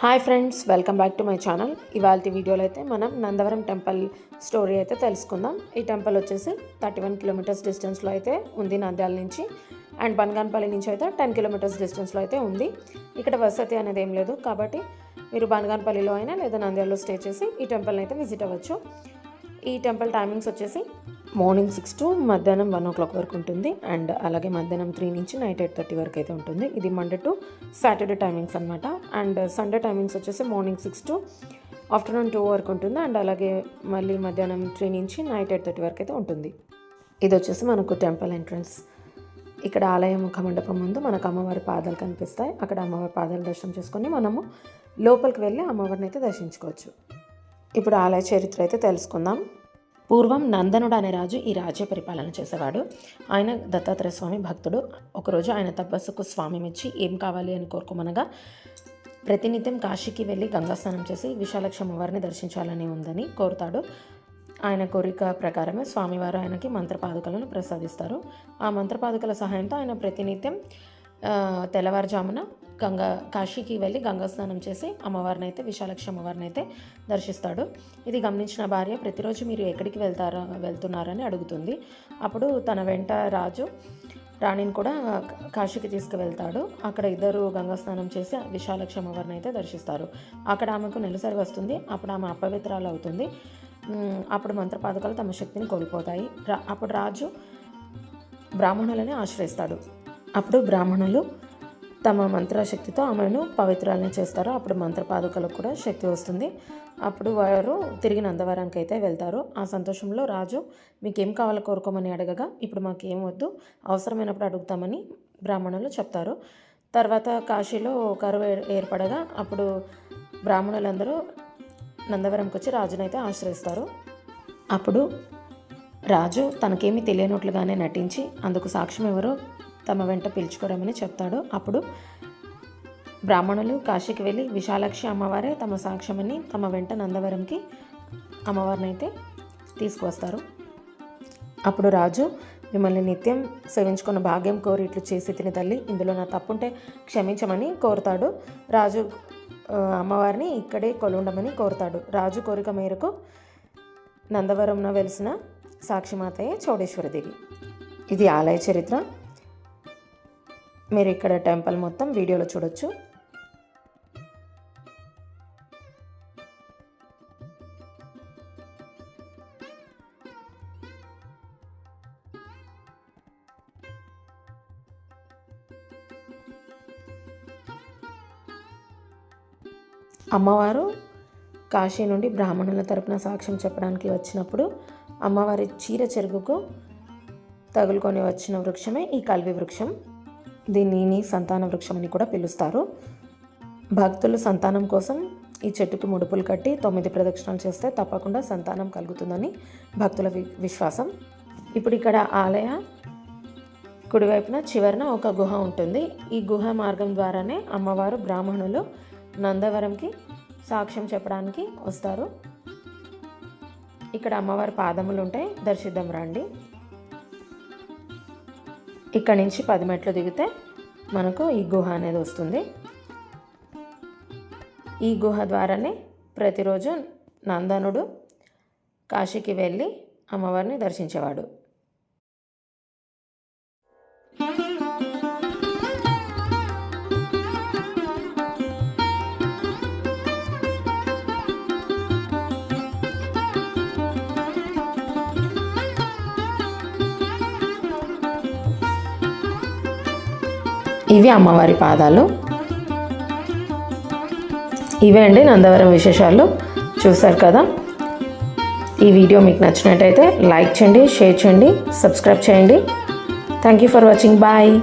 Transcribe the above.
Hi friends, welcome back to my channel. ఇవాళ వీడియోలో అయితే మనం నందవరం టెంపుల్ స్టోరీ అయితే తెలుసుకుందాం. ఈ టెంపుల్ వచ్చేసి 31 కిలోమీటర్స్ డిస్టెన్స్లో అయితే ఉంది నంద్యాల నుంచి. అండ్ బనగానపల్లి నుంచి అయితే 10 కిలోమీటర్స్ డిస్టెన్స్లో అయితే ఉంది. ఇక్కడ వసతి అనేది ఏం లేదు కాబట్టి మీరు బనగానపల్లిలో అయినా లేదా నంద్యాలలో స్టే చేసి ఈ టెంపుల్ని అయితే విజిట్ అవ్వచ్చు. ఈ టెంపుల్ టైమింగ్స్ వచ్చేసి మార్నింగ్ 6 to మధ్యాహ్నం 1 o'clock వరకు ఉంటుంది. అండ్ అలాగే మధ్యాహ్నం 3 నుంచి నైట్ 8:30 వరకు అయితే ఉంటుంది. ఇది మండే టు సాటర్డే టైమింగ్స్ అనమాట. అండ్ సండే టైమింగ్స్ వచ్చేసి మార్నింగ్ 6 to ఆఫ్టర్నూన్ 2 వరకు ఉంటుంది. అండ్ అలాగే మళ్ళీ మధ్యాహ్నం 3 నుంచి నైట్ 8:30 వరకు అయితే ఉంటుంది. ఇది వచ్చేసి మనకు టెంపుల్ ఎంట్రన్స్. ఇక్కడ ఆలయం ముఖ మండపం ముందు మనకు అమ్మవారి పాదాలు కనిపిస్తాయి. అక్కడ అమ్మవారి పాదాలు దర్శనం చేసుకొని మనము లోపలికి వెళ్ళి అమ్మవారిని అయితే దర్శించుకోవచ్చు. ఇప్పుడు ఆలయ చరిత్ర అయితే తెలుసుకుందాం. పూర్వం నందనుడు అనే రాజు ఈ రాజ్య పరిపాలన చేసేవాడు. ఆయన దత్తాత్రేయ స్వామి భక్తుడు. ఒకరోజు ఆయన తపస్సుకు స్వామి మెచ్చి ఏం కావాలి అని కోరుకోమనగా ప్రతినిత్యం కాశీకి వెళ్ళి గంగా స్నానం చేసి విశాలక్షి అమ్మవారిని దర్శించాలని ఉందని కోరుతాడు. ఆయన కోరిక ప్రకారమే స్వామివారు ఆయనకి మంత్రపాదుకలను ప్రసాదిస్తారు. ఆ మంత్రపాదుకల సహాయంతో ఆయన ప్రతినిత్యం తెల్లవారుజామున కాశీకి వెళ్ళి గంగా స్నానం చేసి అమ్మవారిని అయితే విశాలక్షి అమ్మవారిని అయితే దర్శిస్తాడు. ఇది గమనించిన భార్య ప్రతిరోజు మీరు ఎక్కడికి వెళ్తున్నారని అడుగుతుంది. అప్పుడు తన వెంట రాజు రాణిని కూడా కాశీకి తీసుకువెళ్తాడు. అక్కడ ఇద్దరు గంగా స్నానం చేసి విశాలక్షి అమ్మవారిని అయితే దర్శిస్తారు. అక్కడ ఆమెకు నెలసరి వస్తుంది. అప్పుడు ఆమె అపవిత్రాలు అవుతుంది. అప్పుడు మంత్రపాదుకలు తమ శక్తిని కోల్పోతాయి. అప్పుడు రాజు బ్రాహ్మణులని ఆశ్రయిస్తాడు. అప్పుడు బ్రాహ్మణులు తమ మంత్రశక్తితో ఆమెను పవిత్రాలని చేస్తారు. అప్పుడు మంత్రపాదుకలకు కూడా శక్తి వస్తుంది. అప్పుడు వారు తిరిగి నందవరంకి అయితే వెళ్తారు. ఆ సంతోషంలో రాజు మీకేం కావాలో కోరుకోమని అడగగా ఇప్పుడు మాకేం వద్దు, అవసరమైనప్పుడు అడుగుతామని బ్రాహ్మణులు చెప్తారు. తర్వాత కాశీలో కరువు ఏర్పడగా అప్పుడు బ్రాహ్మణులందరూ నందవరంకి వచ్చి రాజునైతే ఆశ్రయిస్తారు. అప్పుడు రాజు తనకేమీ తెలియనట్లుగానే నటించి అందుకు సాక్ష్యం ఎవరో తమ వెంట పిలుచుకోరమని చెప్తాడు. అప్పుడు బ్రాహ్మణులు కాశీకి వెళ్ళి విశాలాక్షి అమ్మవారే తమ సాక్ష్యమని తమ వెంట నందవరంకి అమ్మవారిని అయితే తీసుకువస్తారు. అప్పుడు రాజు మిమ్మల్ని నిత్యం సేవించుకున్న భాగ్యం కోరి ఇట్లు చేసి తిని తల్లి, ఇందులో నా తప్పుంటే క్షమించమని కోరుతాడు. రాజు అమ్మవారిని ఇక్కడే కొలుండమని కోరుతాడు. రాజు కోరిక మేరకు నందవరంలో వెలిసిన సాక్షిమాతయే చౌడేశ్వరిదేవి. ఇది ఆలయ చరిత్ర. మీరు ఇక్కడ టెంపుల్ మొత్తం వీడియోలో చూడొచ్చు. అమ్మవారు కాశీ నుండి బ్రాహ్మణుల తరపున సాక్ష్యం చెప్పడానికి వచ్చినప్పుడు అమ్మవారి చీర చెరుగుకు తగులుకొని వచ్చిన వృక్షమే ఈ కల్వి వృక్షం. దీనిని సంతాన వృక్షం అని కూడా పిలుస్తారు. భక్తులు సంతానం కోసం ఈ చెట్టుకి ముడుపులు కట్టి 9 ప్రదక్షిణాలు చేస్తే తప్పకుండా సంతానం కలుగుతుందని భక్తుల విశ్వాసం. ఇప్పుడు ఇక్కడ ఆలయ కుడివైపున చివరన ఒక గుహ ఉంటుంది. ఈ గుహ మార్గం ద్వారానే అమ్మవారు బ్రాహ్మణులు నందవరంకి సాక్ష్యం చెప్పడానికి వస్తారు. ఇక్కడ అమ్మవారి పాదములు ఉంటాయి, దర్శిద్దాం రండి. ఇక్కడ నుంచి 10 మెట్లు దిగితే మనకు ఈ గుహ అనేది వస్తుంది. ఈ గుహ ద్వారానే ప్రతిరోజు నందనుడు కాశీకి వెళ్ళి అమ్మవారిని దర్శించేవాడు. ఇవి అమ్మవారి పాదాలు. ఇవే అండి నందవరం విశేషాలు. చూశారు కదా. ఈ వీడియో మీకు నచ్చినట్టయితే లైక్ చేయండి, షేర్ చేయండి, సబ్స్క్రైబ్ చేయండి. Thank you for watching. Bye.